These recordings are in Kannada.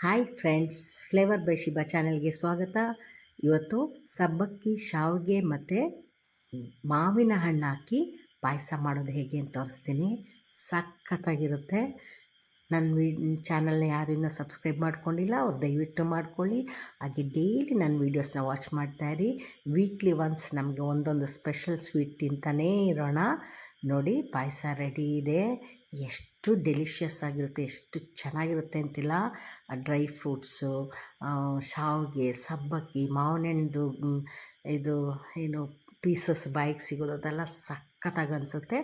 Hi friends, flavour by Shiba ಚಾನೆಲ್ಗೆ ಸ್ವಾಗತ. ಇವತ್ತು ಸಬ್ಬಕ್ಕಿ, ಶಾವಿಗೆ ಮತ್ತು ಮಾವಿನ ಹಣ್ಣು ಹಾಕಿ ಪಾಯಸ ಮಾಡೋದು ಹೇಗೆ ಅಂತ ತೋರಿಸ್ತೀನಿ. ಸಖತ್ತಾಗಿರುತ್ತೆ. ನನ್ನ ಚಾನಲ್ನ ಯಾರು ಇನ್ನೂ ಸಬ್ಸ್ಕ್ರೈಬ್ ಮಾಡ್ಕೊಂಡಿಲ್ಲ ಅವ್ರು ದಯವಿಟ್ಟು ಮಾಡ್ಕೊಳ್ಳಿ. ಹಾಗೆ ಡೈಲಿ ನನ್ನ ವೀಡಿಯೋಸ್ನ ವಾಚ್ ಮಾಡ್ತಾಯಿರಿ. ವೀಕ್ಲಿ ಒನ್ಸ್ ನಮಗೆ ಒಂದೊಂದು ಸ್ಪೆಷಲ್ ಸ್ವೀಟ್ ತಿಂತಾನೇ ಇರೋಣ. ನೋಡಿ, ಪಾಯಸ ರೆಡಿ ಇದೆ. ಎಷ್ಟು ಡೆಲಿಷಿಯಸ್ ಆಗಿರುತ್ತೆ, ಎಷ್ಟು ಚೆನ್ನಾಗಿರುತ್ತೆ ಅಂತಿಲ್ಲ. ಡ್ರೈ ಫ್ರೂಟ್ಸು, ಶಾವಿಗೆ, ಸಬ್ಬಕ್ಕಿ, ಮಾವಿನ ಹಣ್ಣು ಇದು ಏನು ಪೀಸಸ್ ಬಾಯಿಗೆ ಸಿಗೋದು ಅದೆಲ್ಲ ಸಖತ್ತಾಗಿ ಅನಿಸುತ್ತೆ.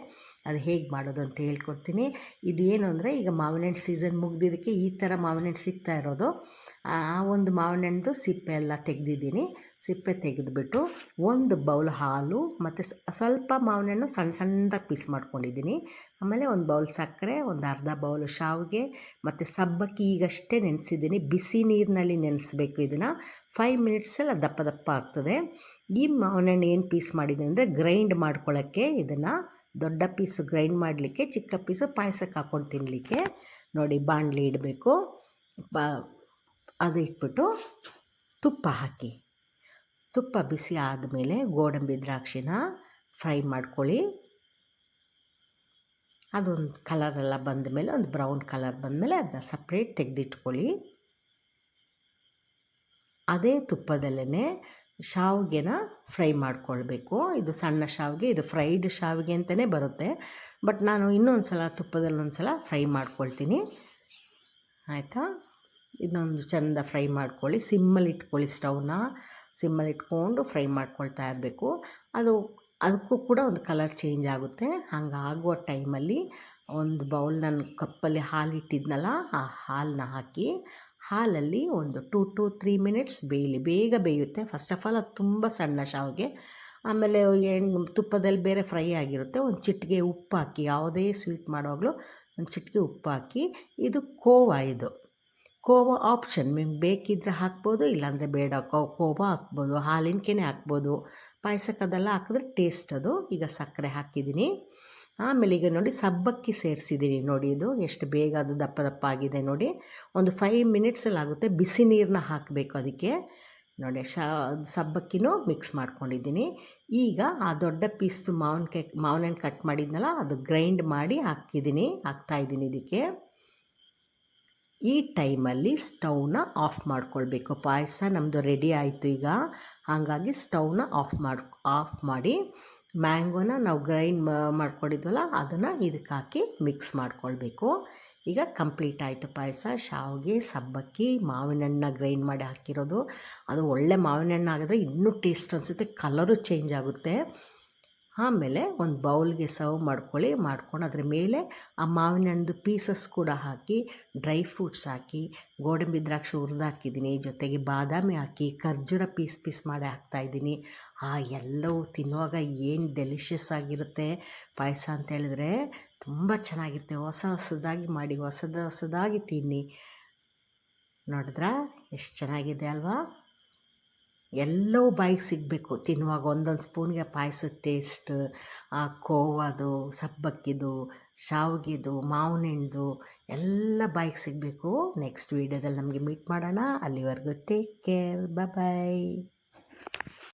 ಅದು ಹೇಗೆ ಮಾಡೋದು ಅಂತ ಹೇಳ್ಕೊಡ್ತೀನಿ. ಇದೇನು ಅಂದರೆ, ಈಗ ಮಾವಿನ ಹಣ್ಣು ಸೀಸನ್ ಮುಗಿದಿದ್ದಕ್ಕೆ ಈ ಥರ ಮಾವಿನ ಹಣ್ಣು ಸಿಗ್ತಾ ಇರೋದು. ಆ ಒಂದು ಮಾವಿನ ಹಣ್ಣು ಸಿಪ್ಪೆ ಎಲ್ಲ ತೆಗೆದಿದ್ದೀನಿ. ಸಿಪ್ಪೆ ತೆಗೆದುಬಿಟ್ಟು ಒಂದು ಬೌಲ್ ಹಾಲು ಮತ್ತು ಸ್ವಲ್ಪ ಮಾವಿನ ಹಣ್ಣು ಸಣ್ಣ ಸಣ್ಣದಾಗಿ ಪೀಸ್ ಮಾಡ್ಕೊಂಡಿದ್ದೀನಿ. ಆಮೇಲೆ ಒಂದು ಬೌಲ್ ಸಕ್ಕರೆ, ಒಂದು ಅರ್ಧ ಬೌಲ್ ಶಾವಿಗೆ ಮತ್ತು ಸಬ್ಬಕ್ಕಿ ಈಗಷ್ಟೇ ನೆನೆಸಿದ್ದೀನಿ. ಬಿಸಿ ನೀರಿನಲ್ಲಿ ನೆನೆಸ್ಬೇಕು. ಇದನ್ನು 5 ಮಿನಿಟ್ಸಲ್ಲಿ ದಪ್ಪ ದಪ್ಪ ಆಗ್ತದೆ. ಈ ಮಾವಿನ ಹಣ್ಣು ಏನು ಪೀಸ್ ಮಾಡಿದ್ದೀನಿ ಅಂದರೆ, ಗ್ರೈಂಡ್ ಮಾಡ್ಕೊಳ್ಳೋಕ್ಕೆ ಇದನ್ನು ದೊಡ್ಡ ಪೀಸು ಗ್ರೈಂಡ್ ಮಾಡಲಿಕ್ಕೆ, ಚಿಕ್ಕ ಪೀಸು ಪಾಯಸಕ್ಕೆ ಹಾಕ್ಕೊಂಡು ತಿನ್ನಲಿಕ್ಕೆ. ನೋಡಿ, ಬಾಣಲಿ ಇಡಬೇಕು. ಅದು ಇಟ್ಬಿಟ್ಟು ತುಪ್ಪ ಹಾಕಿ, ತುಪ್ಪ ಬಿಸಿ ಆದಮೇಲೆ ಗೋಡಂಬಿ ದ್ರಾಕ್ಷಿನ ಫ್ರೈ ಮಾಡ್ಕೊಳ್ಳಿ. ಅದೊಂದು ಕಲರೆಲ್ಲ ಬಂದಮೇಲೆ, ಒಂದು ಬ್ರೌನ್ ಕಲರ್ ಬಂದಮೇಲೆ ಅದನ್ನ ಸಪ್ರೇಟ್ ತೆಗೆದಿಟ್ಕೊಳ್ಳಿ. ಅದೇ ತುಪ್ಪದಲ್ಲೇ ಶಾವಿಗೆನ ಫ್ರೈ ಮಾಡ್ಕೊಳ್ಬೇಕು. ಇದು ಸಣ್ಣ ಶಾವಿಗೆ, ಇದು ಫ್ರೈಡ್ ಶಾವಿಗೆ ಅಂತಲೇ ಬರುತ್ತೆ. ಬಟ್ ನಾನು ಇನ್ನೊಂದು ಸಲ ತುಪ್ಪದಲ್ಲಿ ಒಂದು ಸಲ ಫ್ರೈ ಮಾಡ್ಕೊಳ್ತೀನಿ. ಆಯಿತಾ? ಇದನ್ನೊಂದು ಚೆಂದ ಫ್ರೈ ಮಾಡ್ಕೊಳ್ಳಿ. ಸಿಮ್ಮಲ್ಲಿ ಇಟ್ಕೊಳ್ಳಿ. ಸ್ಟವ್ನ ಸಿಮ್ಮಲ್ಲಿ ಇಟ್ಕೊಂಡು ಫ್ರೈ ಮಾಡ್ಕೊಳ್ತಾ ಇರಬೇಕು. ಅದಕ್ಕೂ ಕೂಡ ಒಂದು ಕಲರ್ ಚೇಂಜ್ ಆಗುತ್ತೆ. ಹಂಗಾಗುವ ಟೈಮಲ್ಲಿ ಒಂದು ಬೌಲ್ ನಾನು ಕಪ್ಪಲ್ಲಿ ಹಾಲು ಇಟ್ಟಿದ್ನಲ್ಲ, ಆ ಹಾಲನ್ನ ಹಾಕಿ, ಹಾಲಲ್ಲಿ ಒಂದು 2 to 3 ಮಿನಿಟ್ಸ್ ಬೇಯಲಿ. ಬೇಗ ಬೇಯುತ್ತೆ. ಫಸ್ಟ್ ಆಫ್ ಆಲ್ ಅದು ತುಂಬ ಸಣ್ಣ ಶಾವಿಗೆ. ಆಮೇಲೆ ತುಪ್ಪದಲ್ಲಿ ಬೇರೆ ಫ್ರೈ ಆಗಿರುತ್ತೆ. ಒಂದು ಚಿಟಿಕೆ ಉಪ್ಪು ಹಾಕಿ, ಯಾವುದೇ ಸ್ವೀಟ್ ಮಾಡುವಾಗಲೂ ಒಂದು ಚಿಟಿಕೆ ಉಪ್ಪು ಹಾಕಿ. ಇದು ಕೋವಾ ಆಪ್ಷನ್, ನಿಮ್ಗೆ ಬೇಕಿದ್ದರೆ ಹಾಕ್ಬೋದು, ಇಲ್ಲಾಂದರೆ ಬೇಡ. ಕೋವಾ ಹಾಕ್ಬೋದು, ಹಾಲಿನ ಕೆನೆ ಹಾಕ್ಬೋದು. ಪಾಯಸಕ್ಕೆ ಅದೆಲ್ಲ ಹಾಕಿದ್ರೆ ಟೇಸ್ಟ್ ಅದು. ಈಗ ಸಕ್ಕರೆ ಹಾಕಿದ್ದೀನಿ. ಆಮೇಲೆ ಈಗ ನೋಡಿ, ಸಬ್ಬಕ್ಕಿ ಸೇರಿಸಿದ್ದೀನಿ. ನೋಡಿ, ಇದು ಎಷ್ಟು ಬೇಗ ಅದು ದಪ್ಪ ದಪ್ಪ ಆಗಿದೆ ನೋಡಿ. ಒಂದು 5 ಮಿನಿಟ್ಸಲ್ಲಿ ಆಗುತ್ತೆ. ಬಿಸಿ ನೀರನ್ನ ಹಾಕಬೇಕು ಅದಕ್ಕೆ. ನೋಡಿ, ಸಬ್ಬಕ್ಕಿನೂ ಮಿಕ್ಸ್ ಮಾಡ್ಕೊಂಡಿದ್ದೀನಿ. ಈಗ ಆ ದೊಡ್ಡ ಪೀಸ್ದು ಮಾವಿನ ಹಣ್ಣು ಕಟ್ ಮಾಡಿದ್ನಲ್ಲ, ಅದು ಗ್ರೈಂಡ್ ಮಾಡಿ ಹಾಕ್ತಾಯಿದ್ದೀನಿ ಇದಕ್ಕೆ. ಈ ಟೈಮಲ್ಲಿ ಸ್ಟವ್ನ ಆಫ್ ಮಾಡ್ಕೊಳ್ಬೇಕು. ಪಾಯಸ ನಮ್ಮದು ರೆಡಿ ಆಯಿತು ಈಗ. ಹಾಗಾಗಿ ಸ್ಟವ್ನ ಆಫ್ ಮಾಡಿ ಮ್ಯಾಂಗೋನ ನಾವು ಗ್ರೈಂಡ್ ಮಾಡ್ಕೊಂಡಿದ್ವಲ್ಲ, ಅದನ್ನು ಇದಕ್ಕೆ ಹಾಕಿ ಮಿಕ್ಸ್ ಮಾಡ್ಕೊಳ್ಬೇಕು. ಈಗ ಕಂಪ್ಲೀಟ್ ಆಯಿತು ಪಾಯಸ. ಶಾವಿಗೆ, ಸಬ್ಬಕ್ಕಿ, ಮಾವಿನ ಹಣ್ಣನ್ನ ಗ್ರೈಂಡ್ ಮಾಡಿ ಹಾಕಿರೋದು. ಅದು ಒಳ್ಳೆ ಮಾವಿನ ಹಣ್ಣು ಆಗಿದ್ರೆ ಇನ್ನೂ ಟೇಸ್ಟ್ ಅನಿಸುತ್ತೆ, ಕಲರು ಚೇಂಜ್ ಆಗುತ್ತೆ. ಆಮೇಲೆ ಒಂದು ಬೌಲ್ಗೆ ಸರ್ವ್ ಮಾಡ್ಕೊಂಡು ಅದ್ರ ಮೇಲೆ ಆ ಮಾವಿನ ಹಣ್ಣು ಪೀಸಸ್ ಕೂಡ ಹಾಕಿ, ಡ್ರೈ ಫ್ರೂಟ್ಸ್ ಹಾಕಿ, ಗೋಡಂಬಿ ದ್ರಾಕ್ಷಿ ಹುರಿದು ಹಾಕಿದ್ದೀನಿ. ಜೊತೆಗೆ ಬಾದಾಮಿ ಹಾಕಿ, ಖರ್ಜೂರ ಪೀಸ್ ಮಾಡಿ ಹಾಕ್ತಾಯಿದ್ದೀನಿ. ಎಲ್ಲವೂ ತಿನ್ನುವಾಗ ಏನು ಡೆಲಿಷಿಯಸ್ ಆಗಿರುತ್ತೆ ಪಾಯಸ ಅಂತೇಳಿದ್ರೆ. ತುಂಬ ಚೆನ್ನಾಗಿರುತ್ತೆ. ಹೊಸದಾಗಿ ಮಾಡಿ, ಹೊಸದಾಗಿ ತಿನ್ನಿ. ನೋಡಿದ್ರಾ ಎಷ್ಟು ಚೆನ್ನಾಗಿದೆ ಅಲ್ವಾ? ಎಲ್ಲವೂ ಬಾಯಿಗೆ ಸಿಗಬೇಕು ತಿನ್ನುವಾಗ. ಒಂದೊಂದು ಸ್ಪೂನ್ಗೆ ಪಾಯಸದ ಟೇಸ್ಟ್, ಕೋವಾದು, ಸಬ್ಬಕ್ಕಿದು, ಶಾವಿಗೆದು, ಮಾವಿನ ಹಣ್ಣು ಎಲ್ಲ ಬಾಯಿಗೆ ಸಿಗಬೇಕು. ನೆಕ್ಸ್ಟ್ ವೀಡಿಯೋದಲ್ಲಿ ನಮಗೆ ಮೀಟ್ ಮಾಡೋಣ. ಅಲ್ಲಿವರೆಗೂ ಟೇಕ್ ಕೇರ್. ಬಾಯ್.